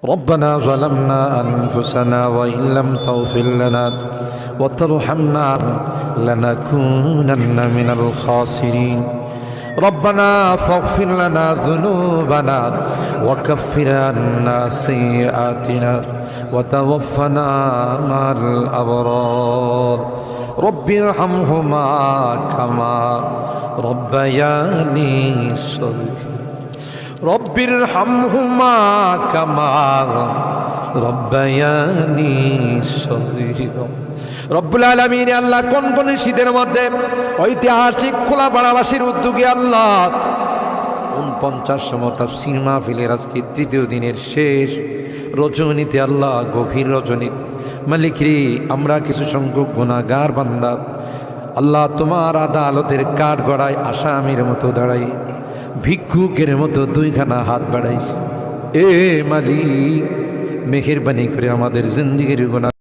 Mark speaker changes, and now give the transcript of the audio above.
Speaker 1: ربنا ظلمنا أنفسنا وإن لم تغفر لنا وترحمنا لنكونن من الخاسرين ربنا فاغفر لنا ذنوبنا وكفر عنا سيئاتنا وتوفنا مع الأبرار رب ارحمهما كما ربياني صغيرا رب ارحمهما كما ربياني صغيرا রব্বুল আলামিন আল্লাহ কোন কোন শীতের মধ্যে ঐতিহাসিক খোলাপাড়াবাসীর উদ্যোগে আল্লাহ 49তম তাফসীর মাহফিলের আজকে তৃতীয় দিনের শেষ রজনীতে আল্লাহ গভীর রজনীতে মালিক রে আমরা কিছু সংখ্যক গুনাহগার বান্দা আল্লাহ তোমার আদালতের কাঠ গড়ায় আসামির মতো দাঁড়াই ভিক্ষুকের মতো দুইখানা হাত বাড়াইছি এ মালিক মেহেরবানি করে আমাদের জিন্দেগির গুনাহ